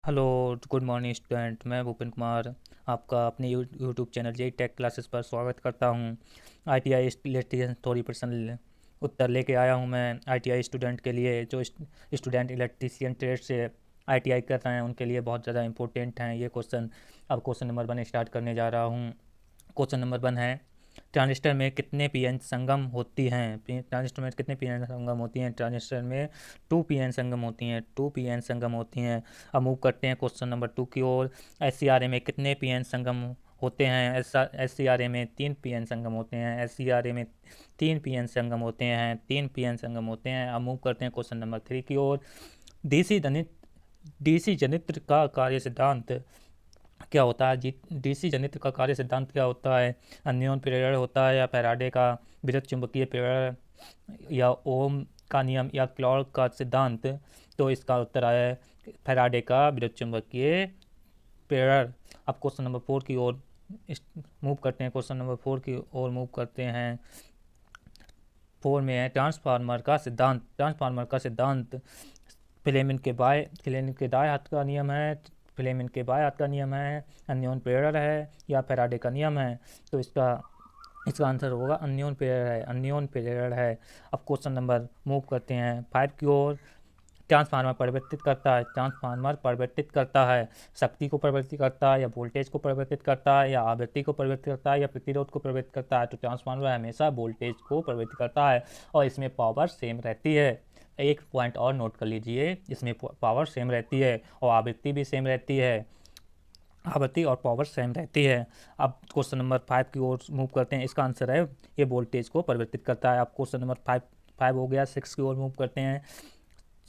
Hello, good morning student. मैं भूपेन कुमार आपका अपने YouTube channel JE Tech Classes पर स्वागत करता हूं। आईटीआई इलेक्ट्रिशियन थोड़ी प्रश्न उत्तर लेके आया हूं मैं आईटीआई स्टूडेंट के लिए। जो स्टूडेंट इलेक्ट्रिशियन ट्रेड से आईटीआई कर रहे हैं उनके लिए बहुत ज़्यादा इंपॉर्टेंट हैं ये क्वेश्चन। अब क्वेश्चन नंबर 1 स्टार्ट करने जा रहा हूँ। क्वेश्चन नंबर 1 है, ट्रांजिस्टर में कितने पीएन संगम होती हैं? ट्रांजिस्टर में कितने पीएन संगम होती हैं? ट्रांजिस्टर में 2 पीएन संगम होती हैं। 2 पीएन संगम होती हैं। अब मूव करते हैं क्वेश्चन नंबर 2 की ओर। एससीआरए में कितने पीएन संगम होते हैं? एससीआरए में 3 पीएन संगम होते हैं। एससीआरए में 3 पीएन संगम होते हैं। 3 पीएन संगम होते हैं। अब मूव करते हैं क्वेश्चन नंबर 3 की ओर। डीसी जनित डीसी जनित्र का कार्य सिद्धांत क्या होता है? डीसी जनित्र का कार्य सिद्धांत क्या होता है? अन्योन प्रेरण होता है, या फैराडे का विद्युत चुंबकीय प्रेरण, या ओम का नियम, या क्लॉक का सिद्धांत? तो इसका उत्तर आया फैराडे का विद्युत चुंबकीय प्रेरण। अब क्वेश्चन नंबर 4 की ओर मूव करते हैं। क्वेश्चन नंबर 4 की ओर मूव करते हैं। 4 में है ट्रांसफार्मर का सिद्धांत। ट्रांसफार्मर का सिद्धांत फ्लेमिंग के दाएं हाथ का नियम है, फ्लेमिंग के बाएं हाथ का नियम है, अन्योन प्रेरण है, या फैराडे का नियम है? तो इसका इसका आंसर होगा अन्योन प्रेरण है। अन्योन प्रेरण है। अब क्वेश्चन नंबर मूव करते हैं 5 की ओर। ट्रांसफार्मर परिवर्तित करता है। ट्रांसफार्मर परिवर्तित करता है, शक्ति को परिवर्तित करता है, या वोल्टेज को परिवर्तित करता है, या आवृत्ति को परिवर्तित करता है, या प्रतिरोध को परिवर्तित करता है? तो ट्रांसफार्मर हमेशा वोल्टेज को परिवर्तित करता है, और इसमें पावर सेम रहती है। एक पॉइंट और नोट कर लीजिए, इसमें पावर सेम रहती है और आवृत्ति भी सेम रहती है। आवृत्ति और पावर सेम रहती है। अब क्वेश्चन नंबर 5 की ओर मूव करते हैं। इसका आंसर है ये वोल्टेज को परिवर्तित करता है। अब क्वेश्चन नंबर 5 हो गया। 6 की ओर मूव करते हैं।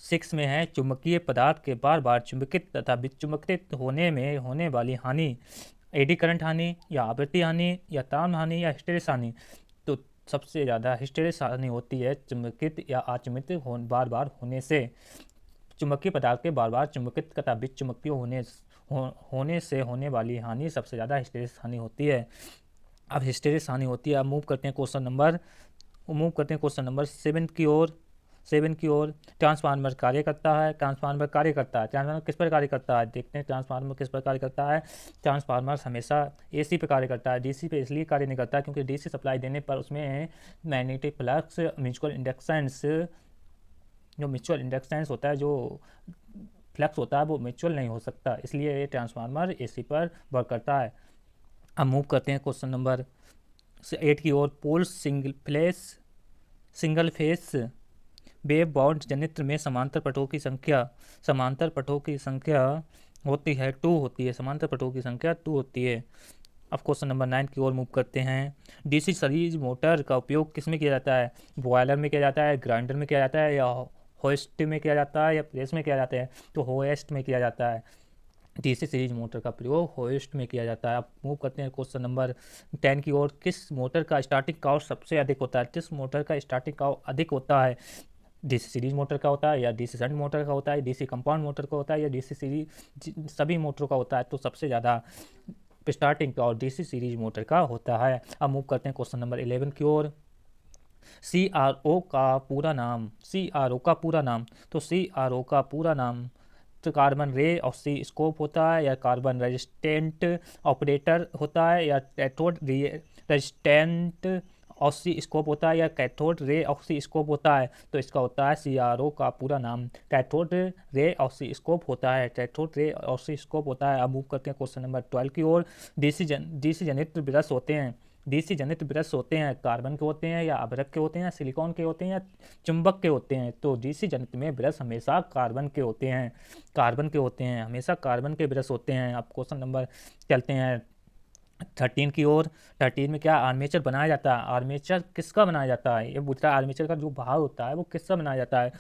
6 में है चुंबकीय पदार्थ के बार बार चुंबकित तथा विचुंबकित होने में होने वाली हानि, एडी करंट हानि, या आवृत्ति हानि, या ताप हानि, या हिस्टेरिस हानि? तो सबसे ज़्यादा हिस्टेरिस हानि होती है चुंबकित या अचुंबकित बार बार होने से। चुंबकीय पदार्थ के बार बार चुंबकित तथा विचुंबकीय होने से होने वाली हानि सबसे ज़्यादा हिस्टेरिस हानि होती है। अब हिस्टेरिस हानि होती है। अब मूव करते हैं क्वेश्चन नंबर 7 की ओर। ट्रांसफार्मर कार्य करता है। ट्रांसफार्मर किस पर कार्य करता है? देखते हैं ट्रांसफार्मर किस पर कार्य करता है। ट्रांसफार्मर हमेशा एसी पे कार्य करता है। डीसी पे इसलिए कार्य नहीं करता क्योंकि डीसी सप्लाई देने पर उसमें मैग्नेटिक फ्लक्स म्यूचुअल इंडक्टेंस, जो म्यूचुअल इंडक्टेंस होता है, जो फ्लक्स होता है, वो म्यूचुअल नहीं हो सकता, इसलिए ये ट्रांसफार्मर एसी पर वर्क करता है। अब मूव करते हैं क्वेश्चन नंबर 8 की ओर। Pole single phase wave wound जनित्र में समांतर पटों की संख्या होती है 2 होती है। समांतर पटों की संख्या 2 होती है। अब क्वेश्चन नंबर 9 की ओर मूव करते हैं। डीसी सीरीज मोटर का उपयोग किस में किया जाता है? बॉयलर में किया जाता है, ग्राइंडर में किया जाता है, या होइस्ट में किया जाता है, या प्रेस में किया जाता है? तो होइस्ट में किया जाता है। डीसी सीरीज मोटर का प्रयोग होइस्ट में किया जाता है। अब मूव करते हैं क्वेश्चन नंबर 10 की ओर। किस मोटर का स्टार्टिंग काउंट सबसे अधिक होता है? किस मोटर का स्टार्टिंग काउंट अधिक होता है? डीसी सीरीज मोटर का होता है, या डीसी शंट मोटर का होता है, डीसी कंपाउंड मोटर का होता है, या डीसी सीरीज सभी मोटरों का होता है? तो सबसे ज़्यादा स्टार्टिंग का और डीसी सीरीज मोटर का होता है। अब मूव करते हैं क्वेश्चन नंबर 11 की ओर। सी आर ओ का पूरा नाम। तो सी आर ओ का पूरा नाम तो कार्बन रे ऑक्सीस्कोप होता है, या कार्बन रेजिस्टेंट ऑपरेटर होता है, या कैथोड रेजिस्टेंट ऑक्सीस्कोप होता है, या कैथोड रे ऑक्सीस्कोप होता है? तो इसका होता है सीआरओ का पूरा नाम कैथोड रे ऑक्सीस्कोप होता है। कैथोड रे ऑक्सीस्कोप होता है। अब मूव करते हैं क्वेश्चन नंबर 12 की ओर। डीसी जनित्र ब्रश होते हैं। डीसी जनित ब्रश होते हैं कार्बन के होते हैं, या अभ्रक के होते हैं, या सिलिकॉन के होते हैं, या चुंबक के होते हैं? तो डीसी जनित में ब्रश हमेशा कार्बन के होते हैं। हमेशा कार्बन के ब्रश होते हैं। अब क्वेश्चन नंबर चलते हैं 13 की ओर। 13 में क्या आर्मेचर बनाया जाता है? आर्मेचर किसका बनाया जाता है? ये पूछता है आर्मेचर का जो भाग होता है वो किसका बनाया जाता है?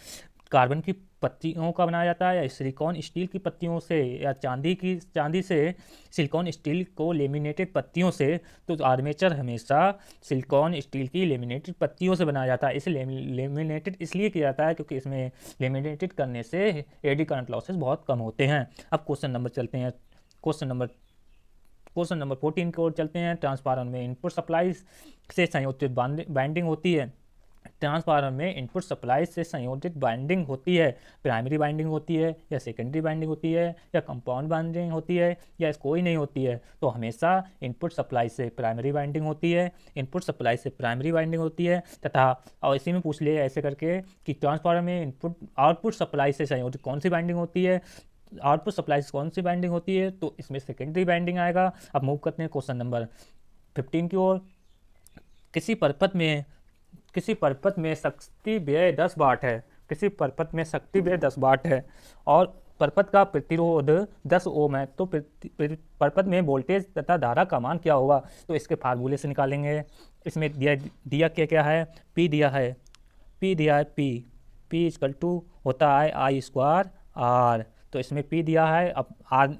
कार्बन की पत्तियों का बनाया जाता है, या सिलिकॉन स्टील की पत्तियों से, या चांदी से सिलिकॉन स्टील को लेमिनेटेड पत्तियों से? तो आर्मेचर हमेशा सिलिकॉन स्टील की लेमिनेटेड पत्तियों से बनाया जाता है। इसे लेमिनेटेड इसलिए किया जाता है क्योंकि इसमें लेमिनेटेड करने से एडी करंट लॉसेस बहुत कम होते हैं। अब क्वेश्चन नंबर चलते हैं क्वेश्चन नंबर 14 की ओर चलते हैं। ट्रांसफार्मर में इनपुट सप्लाई से संयोजित बाइंडिंग होती है। ट्रांसफार्मर में इनपुट सप्लाई से संयोजित बाइंडिंग होती है, प्राइमरी बाइंडिंग होती है या सेकेंडरी बाइंडिंग होती है या कंपाउंड बाइंडिंग होती है या कोई नहीं होती है, तो हमेशा इनपुट सप्लाई से प्राइमरी बाइंडिंग होती है, इनपुट सप्लाई से प्राइमरी बाइंडिंग होती है तथा। और इसी में पूछ लिया ऐसे करके कि ट्रांसफार्मर में इनपुट आउटपुट सप्लाई से संयोजित कौन सी बाइंडिंग होती है, आउटपुट सप्लाई से कौन सी बाइंडिंग होती है, तो इसमें सेकेंडरी बाइंडिंग आएगा। अब मूव करते हैं क्वेश्चन नंबर 15 की ओर। किसी परपथ में शक्ति व्यय 10 वाट है, किसी परपथ में शक्ति व्यय 10 वाट है और परपथ का प्रतिरोध 10 ओम है, तो परपथ में वोल्टेज तथा धारा का मान क्या होगा, तो इसके फार्मूले से निकालेंगे। इसमें दिया क्या है, P दिया है, P इक्वल टू होता है I स्क्वायर R, तो इसमें P दिया है। अब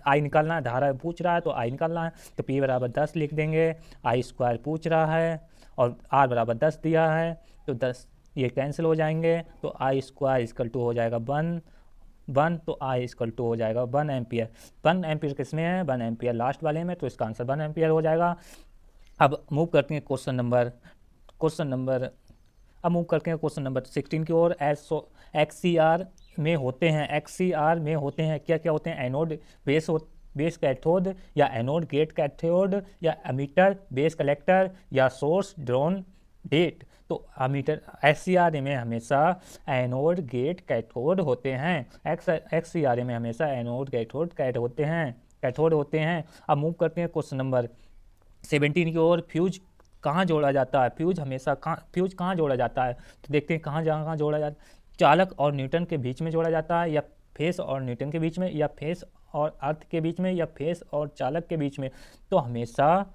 I निकालना है, धारा पूछ रहा है तो I निकालना है, तो P बराबर 10 लिख देंगे, I स्क्वायर पूछ रहा है और R बराबर 10 दिया है, तो 10 ये कैंसिल हो जाएंगे, तो I स्क्वायर इक्वल टू हो जाएगा 1, तो I इक्वल टू हो जाएगा 1 एम्पियर। 1 एम्पियर किस में है, 1 एम्पियर लास्ट वाले में, तो इसका आंसर 1 एम्पियर हो जाएगा। अब मूव करते हैं क्वेश्चन नंबर 16 की ओर। XCR में होते हैं क्या क्या होते हैं, एनोड बेस कैथोड या एनोड गेट कैथोड या एमीटर बेस कलेक्टर या सोर्स ड्रोन डेट, तो एमीटर XCR में हमेशा एनोड गेट कैथोड होते हैं, XCR में हमेशा एनोड कैथोड होते हैं। अब मूव करते हैं क्वेश्चन नंबर 17 की ओर। फ्यूज कहाँ जोड़ा जाता है, फ्यूज कहाँ जोड़ा जाता है, तो देखते हैं कहाँ जोड़ा जाता है। चालक और न्यूटन के बीच में जोड़ा जाता है, या फेस और न्यूटन के बीच में, या फेस और अर्थ के बीच में, या फेस और चालक के बीच में, तो हमेशा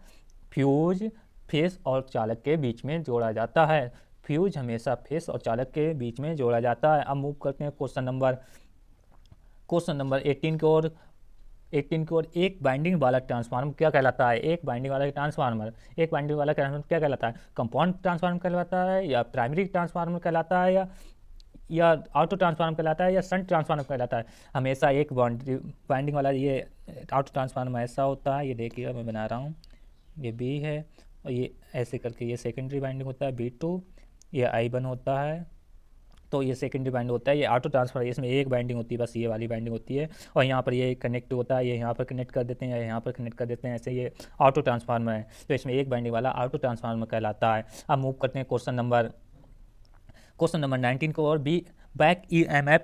फ्यूज फेस और चालक के बीच में जोड़ा जाता है। फ्यूज हमेशा फेस और चालक के बीच में जोड़ा जाता है। अब मूव करते हैं क्वेश्चन नंबर 18 की ओर। एक बाइंडिंग वाला ट्रांसफार्मर क्या कहलाता है, एक बाइंडिंग वाला ट्रांसफार्मर क्या कहलाता है, कंपाउंड ट्रांसफार्मर कहलाता है या प्राइमरी ट्रांसफार्मर कहलाता है या ऑटो ट्रांसफार्मर कहलाता है या शंट ट्रांसफार्मर कहलाता है। हमेशा एक बाइंडिंग वाला ये ऑटो ट्रांसफार्मर ऐसा होता है, ये देखिएगा मैं बना रहा हूँ, ये B है और ये ऐसे करके ये सेकेंडरी बाइंडिंग होता है B2, ये I1 होता है, तो ये सेकेंडरी बाइंडिंग होता है। ये ऑटो ट्रांसफार्मर, इसमें एक बाइंडिंग होती है, बस ये वाली बाइंडिंग होती है, और यहाँ पर ये कनेक्ट होता है, ये यहाँ पर कनेक्ट कर देते हैं या यहाँ पर कनेक्ट कर देते हैं, ऐसे ये ऑटो ट्रांसफार्मर है, तो इसमें एक बाइंडिंग वाला ऑटो ट्रांसफार्मर कहलाता है। अब मूव करते हैं क्वेश्चन नंबर 19 को। और बैक EMF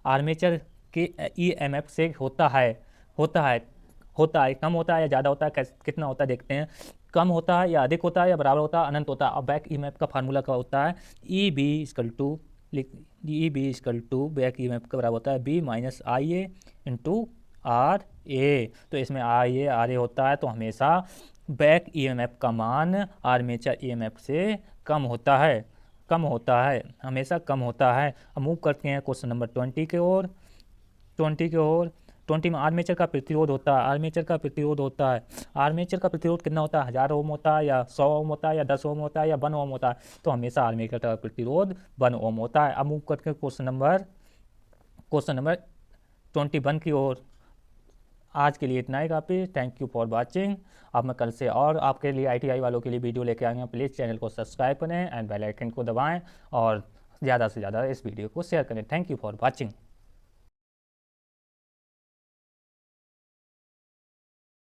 आर्मेचर के EMF से होता है, कम होता है या ज़्यादा होता है, कितना होता है देखते हैं। कम होता है या अधिक होता है या बराबर होता है, अनंत होता है। अब बैक EMF का फार्मूला क्या होता है, EB equal to back EMF का बराबर होता है B minus IA into RA, तो इसमें RA होता है, तो हमेशा बैक EMF का मान आर्मेचर EMF से कम होता है, हमेशा कम होता है। अब मूव करते हैं क्वेश्चन नंबर 20 की ओर। 20 में आर्मेचर का प्रतिरोध होता है, आर्मेचर का प्रतिरोध कितना होता है, 1000 ओम होता है या 100 ओम होता है या 10 ओम होता है या 1 ओम होता है, तो हमेशा आर्मेचर का प्रतिरोध 1 ओम होता है। अब मूव करके क्वेश्चन नंबर 21 की ओर। आज के लिए इतना ही काफ़ी, थैंक यू फॉर वाचिंग। अब मैं कल से और आपके लिए ITI वालों के लिए वीडियो लेके आएंगे, प्लीज़ चैनल को सब्सक्राइब करें एंड बेल आइकन को दबाएं और ज़्यादा से ज़्यादा इस वीडियो को शेयर करें। Thank you for watching.